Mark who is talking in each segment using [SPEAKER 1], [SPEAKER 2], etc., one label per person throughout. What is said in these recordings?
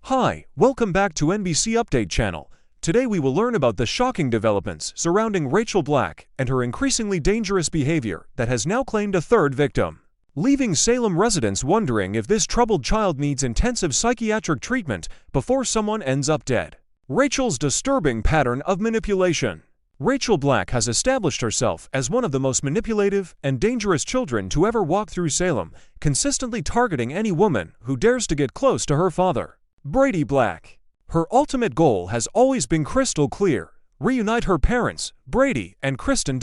[SPEAKER 1] Hi, welcome back to NBC Update channel. Today we will learn about the shocking developments surrounding Rachel Black and her increasingly dangerous behavior that has now claimed a third victim, leaving Salem residents wondering if this troubled child needs intensive psychiatric treatment before someone ends up dead. Rachel's disturbing pattern of manipulation. Rachel Black has established herself as one of the most manipulative and dangerous children to ever walk through Salem, consistently targeting any woman who dares to get close to her father, Brady Black. Her ultimate goal has always been crystal clear: reunite her parents, Brady and Kristen,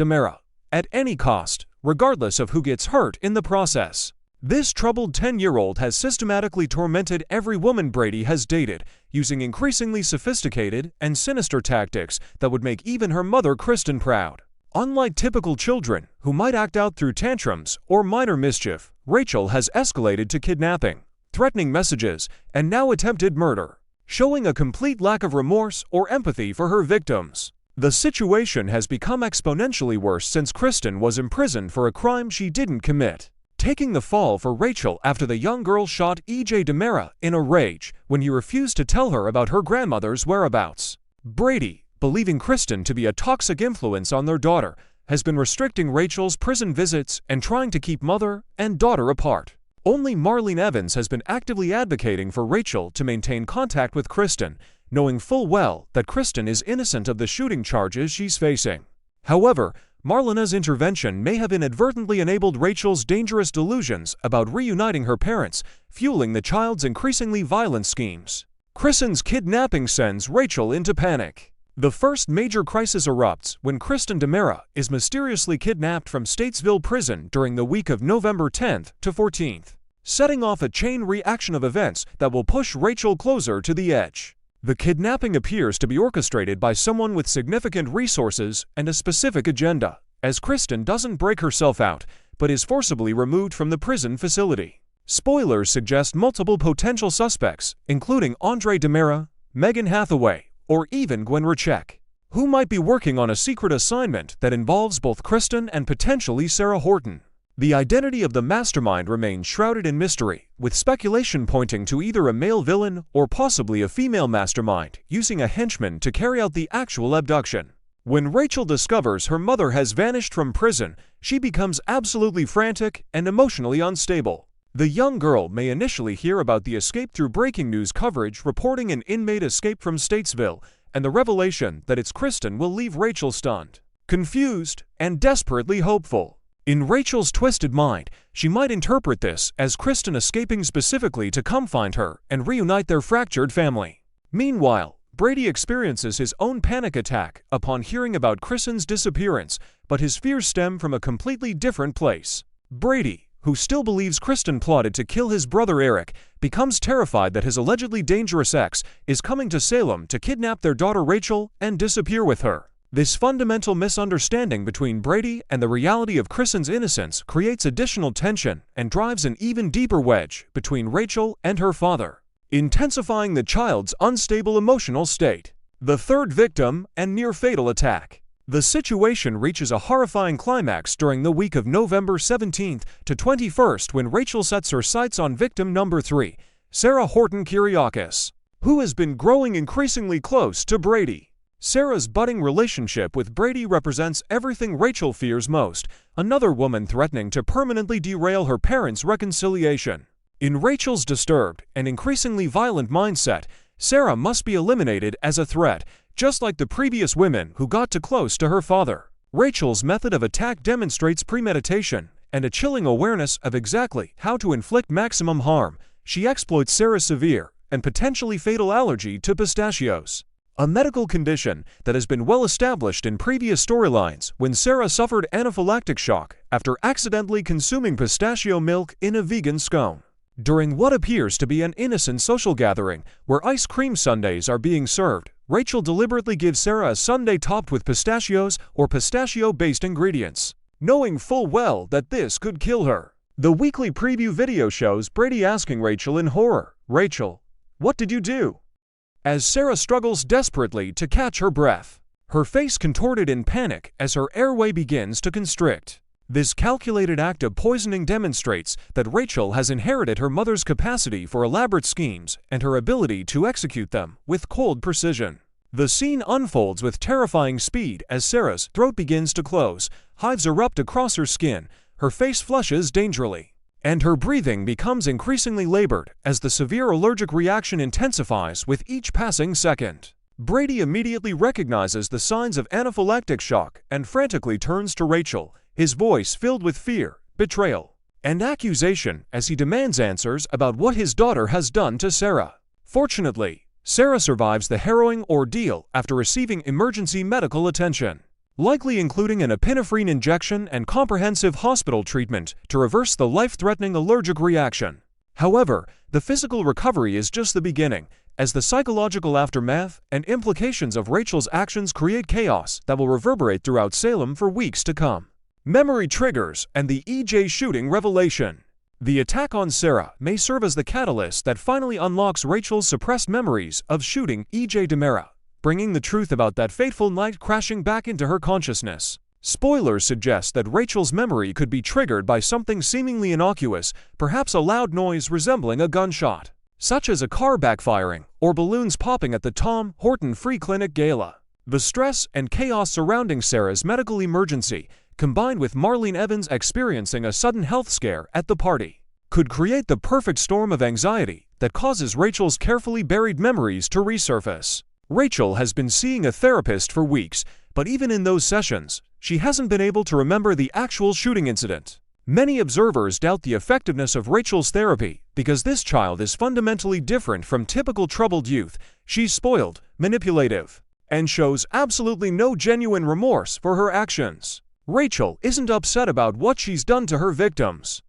[SPEAKER 1] at any cost, regardless of who gets hurt in the process. This troubled 10-year-old has systematically tormented every woman Brady has dated, using increasingly sophisticated and sinister tactics that would make even her mother Kristen proud. Unlike typical children, who might act out through tantrums or minor mischief, Rachel has escalated to kidnapping, threatening messages, and now attempted murder, showing a complete lack of remorse or empathy for her victims. The situation has become exponentially worse since Kristen was imprisoned for a crime she didn't commit, taking the fall for Rachel after the young girl shot E.J. in a rage when he refused to tell her about her grandmother's whereabouts. Brady, believing Kristen to be a toxic influence on their daughter, has been restricting Rachel's prison visits and trying to keep mother and daughter apart. Only Marlene Evans has been actively advocating for Rachel to maintain contact with Kristen, knowing full well that Kristen is innocent of the shooting charges she's facing. However, Marlene's intervention may have inadvertently enabled Rachel's dangerous delusions about reuniting her parents, fueling the child's increasingly violent schemes. Kristen's kidnapping sends Rachel into panic. The first major crisis erupts when Kristen is mysteriously kidnapped from Statesville Prison during the week of November 10th to 14th, setting off a chain reaction of events that will push Rachel closer to the edge. The kidnapping appears to be orchestrated by someone with significant resources and a specific agenda, as Kristen doesn't break herself out, but is forcibly removed from the prison facility. Spoilers suggest multiple potential suspects, including Andre Megan Hathaway, or even Gwen Rachek, who might be working on a secret assignment that involves both Kristen and potentially Sarah Horton. The identity of the mastermind remains shrouded in mystery, with speculation pointing to either a male villain or possibly a female mastermind using a henchman to carry out the actual abduction. When Rachel discovers her mother has vanished from prison, she becomes absolutely frantic and emotionally unstable. The young girl may initially hear about the escape through breaking news coverage reporting an inmate escape from Statesville, and the revelation that it's Kristen will leave Rachel stunned, confused, and desperately hopeful. In Rachel's twisted mind, she might interpret this as Kristen escaping specifically to come find her and reunite their fractured family. Meanwhile, Brady experiences his own panic attack upon hearing about Kristen's disappearance, but his fears stem from a completely different place. Brady, who still believes Kristen plotted to kill his brother Eric, becomes terrified that his allegedly dangerous ex is coming to Salem to kidnap their daughter Rachel and disappear with her. This fundamental misunderstanding between Brady and the reality of Kristen's innocence creates additional tension and drives an even deeper wedge between Rachel and her father, intensifying the child's unstable emotional state. The third victim and near-fatal attack. The situation reaches a horrifying climax during the week of November 17th to 21st when Rachel sets her sights on victim number 3, Sarah Horton Kyriakis, who has been growing increasingly close to Brady. Sarah's budding relationship with Brady represents everything Rachel fears most: another woman threatening to permanently derail her parents' reconciliation. In Rachel's disturbed and increasingly violent mindset, Sarah must be eliminated as a threat, just like the previous women who got too close to her father. Rachel's method of attack demonstrates premeditation and a chilling awareness of exactly how to inflict maximum harm. She exploits Sarah's severe and potentially fatal allergy to pistachios, a medical condition that has been well established in previous storylines when Sarah suffered anaphylactic shock after accidentally consuming pistachio milk in a vegan scone. During what appears to be an innocent social gathering where ice cream sundaes are being served, Rachel deliberately gives Sarah a sundae topped with pistachios or pistachio-based ingredients, knowing full well that this could kill her. The weekly preview video shows Brady asking Rachel in horror, "Rachel, what did you do?" as Sarah struggles desperately to catch her breath, her face contorted in panic as her airway begins to constrict. This calculated act of poisoning demonstrates that Rachel has inherited her mother's capacity for elaborate schemes and her ability to execute them with cold precision. The scene unfolds with terrifying speed as Sarah's throat begins to close, hives erupt across her skin, her face flushes dangerously, and her breathing becomes increasingly labored as the severe allergic reaction intensifies with each passing second. Brady immediately recognizes the signs of anaphylactic shock and frantically turns to Rachel, his voice filled with fear, betrayal, and accusation as he demands answers about what his daughter has done to Sarah. Fortunately, Sarah survives the harrowing ordeal after receiving emergency medical attention, likely including an epinephrine injection and comprehensive hospital treatment to reverse the life-threatening allergic reaction. However, the physical recovery is just the beginning, as the psychological aftermath and implications of Rachel's actions create chaos that will reverberate throughout Salem for weeks to come. Memory triggers and the EJ shooting revelation. The attack on Sarah may serve as the catalyst that finally unlocks Rachel's suppressed memories of shooting EJ DiMera, bringing the truth about that fateful night crashing back into her consciousness. Spoilers suggest that Rachel's memory could be triggered by something seemingly innocuous, perhaps a loud noise resembling a gunshot, such as a car backfiring or balloons popping at the Tom Horton Free Clinic Gala. The stress and chaos surrounding Sarah's medical emergency, combined with Marlene Evans experiencing a sudden health scare at the party, could create the perfect storm of anxiety that causes Rachel's carefully buried memories to resurface. Rachel has been seeing a therapist for weeks, but even in those sessions, she hasn't been able to remember the actual shooting incident. Many observers doubt the effectiveness of Rachel's therapy because this child is fundamentally different from typical troubled youth. She's spoiled, manipulative, and shows absolutely no genuine remorse for her actions. Rachel isn't upset about what she's done to her victims.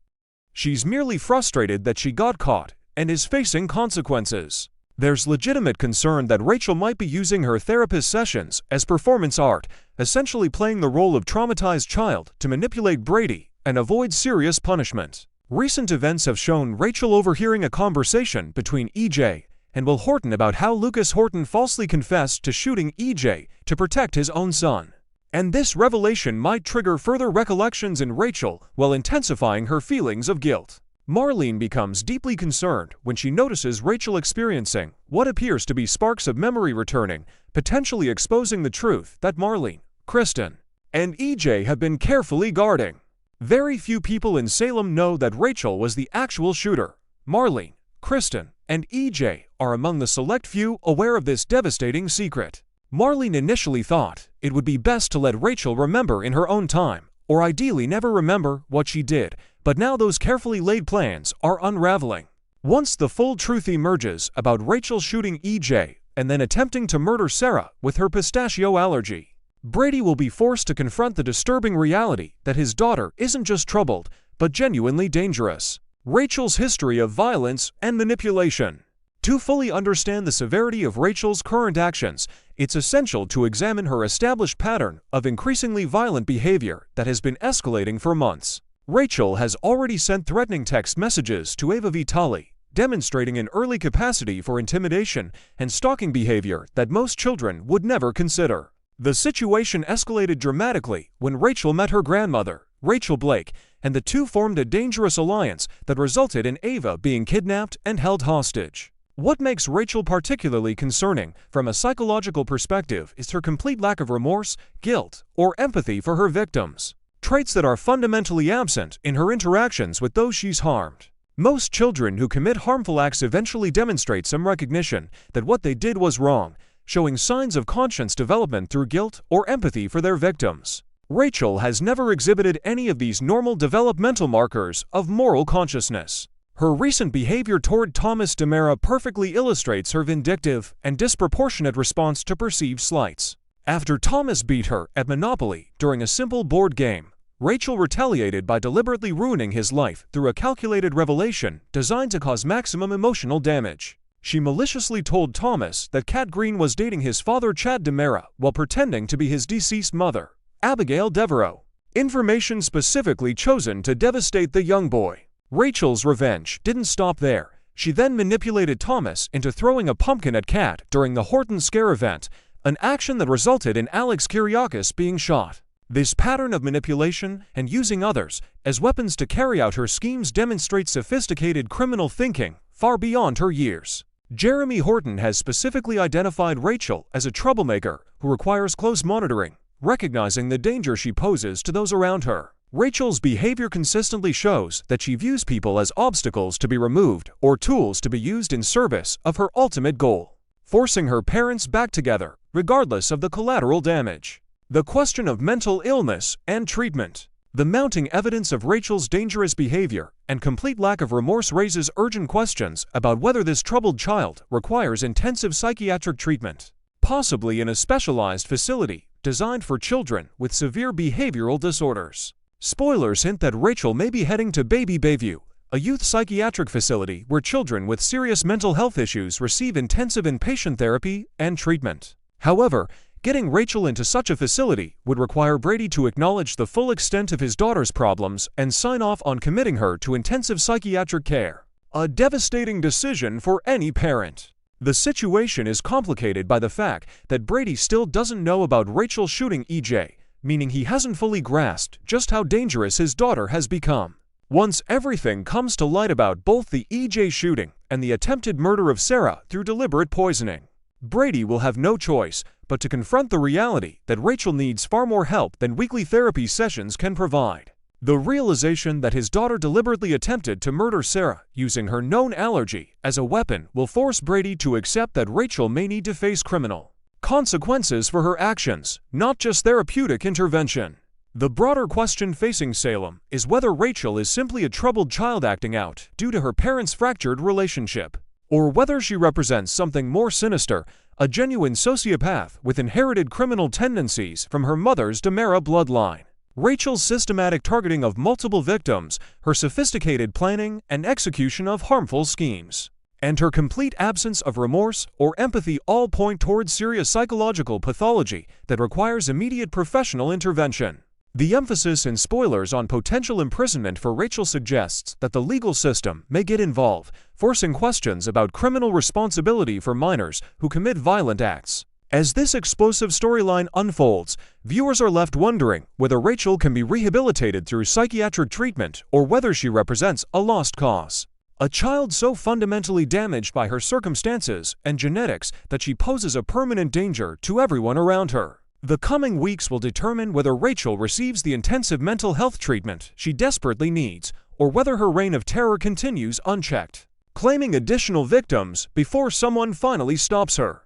[SPEAKER 1] She's merely frustrated that she got caught and is facing consequences. There's legitimate concern that Rachel might be using her therapist sessions as performance art, essentially playing the role of traumatized child to manipulate Brady and avoid serious punishment. Recent events have shown Rachel overhearing a conversation between EJ and Will Horton about how Lucas Horton falsely confessed to shooting EJ to protect his own son. And this revelation might trigger further recollections in Rachel while intensifying her feelings of guilt. Marlene becomes deeply concerned when she notices Rachel experiencing what appears to be sparks of memory returning, potentially exposing the truth that Marlene, Kristen, and EJ have been carefully guarding. Very few people in Salem know that Rachel was the actual shooter. Marlene, Kristen, and EJ are among the select few aware of this devastating secret. Marlene initially thought it would be best to let Rachel remember in her own time, or ideally never remember what she did, but now those carefully laid plans are unraveling. Once the full truth emerges about Rachel shooting EJ and then attempting to murder Sarah with her pistachio allergy, Brady will be forced to confront the disturbing reality that his daughter isn't just troubled, but genuinely dangerous. Rachel's history of violence and manipulation. To fully understand the severity of Rachel's current actions, it's essential to examine her established pattern of increasingly violent behavior that has been escalating for months. Rachel has already sent threatening text messages to Ava Vitale, demonstrating an early capacity for intimidation and stalking behavior that most children would never consider. The situation escalated dramatically when Rachel met her grandmother, Rachel Blake, and the two formed a dangerous alliance that resulted in Ava being kidnapped and held hostage. What makes Rachel particularly concerning from a psychological perspective is her complete lack of remorse, guilt, or empathy for her victims, traits that are fundamentally absent in her interactions with those she's harmed. Most children who commit harmful acts eventually demonstrate some recognition that what they did was wrong, showing signs of conscience development through guilt or empathy for their victims. Rachel has never exhibited any of these normal developmental markers of moral consciousness. Her recent behavior toward Thomas DiMera perfectly illustrates her vindictive and disproportionate response to perceived slights. After Thomas beat her at Monopoly during a simple board game, Rachel retaliated by deliberately ruining his life through a calculated revelation designed to cause maximum emotional damage. She maliciously told Thomas that Cat Green was dating his father Chad DiMera while pretending to be his deceased mother, Abigail Devereaux. Information specifically chosen to devastate the young boy. Rachel's revenge didn't stop there. She then manipulated Thomas into throwing a pumpkin at Cat during the Horton Scare event, an action that resulted in Alex Kyriakis being shot. This pattern of manipulation and using others as weapons to carry out her schemes demonstrates sophisticated criminal thinking far beyond her years. Jeremy Horton has specifically identified Rachel as a troublemaker who requires close monitoring, recognizing the danger she poses to those around her. Rachel's behavior consistently shows that she views people as obstacles to be removed or tools to be used in service of her ultimate goal, forcing her parents back together, regardless of the collateral damage. The question of mental illness and treatment. The mounting evidence of Rachel's dangerous behavior and complete lack of remorse raises urgent questions about whether this troubled child requires intensive psychiatric treatment, possibly in a specialized facility designed for children with severe behavioral disorders. Spoilers hint that Rachel may be heading to Baby Bayview, a youth psychiatric facility where children with serious mental health issues receive intensive inpatient therapy and treatment. However, getting Rachel into such a facility would require Brady to acknowledge the full extent of his daughter's problems and sign off on committing her to intensive psychiatric care. A devastating decision for any parent. The situation is complicated by the fact that Brady still doesn't know about Rachel shooting EJ, meaning he hasn't fully grasped just how dangerous his daughter has become. Once everything comes to light about both the EJ shooting and the attempted murder of Sarah through deliberate poisoning, Brady will have no choice but to confront the reality that Rachel needs far more help than weekly therapy sessions can provide. The realization that his daughter deliberately attempted to murder Sarah using her known allergy as a weapon will force Brady to accept that Rachel may need to face criminal consequences for her actions, not just therapeutic intervention. The broader question facing Salem is whether Rachel is simply a troubled child acting out due to her parents' fractured relationship, or whether she represents something more sinister, a genuine sociopath with inherited criminal tendencies from her mother's Demera bloodline. Rachel's systematic targeting of multiple victims, her sophisticated planning and execution of harmful schemes, and her complete absence of remorse or empathy all point towards serious psychological pathology that requires immediate professional intervention. The emphasis in Spoilers on potential imprisonment for Rachel suggests that the legal system may get involved, forcing questions about criminal responsibility for minors who commit violent acts. As this explosive storyline unfolds, viewers are left wondering whether Rachel can be rehabilitated through psychiatric treatment or whether she represents a lost cause. A child so fundamentally damaged by her circumstances and genetics that she poses a permanent danger to everyone around her. The coming weeks will determine whether Rachel receives the intensive mental health treatment she desperately needs, or whether her reign of terror continues unchecked, claiming additional victims before someone finally stops her.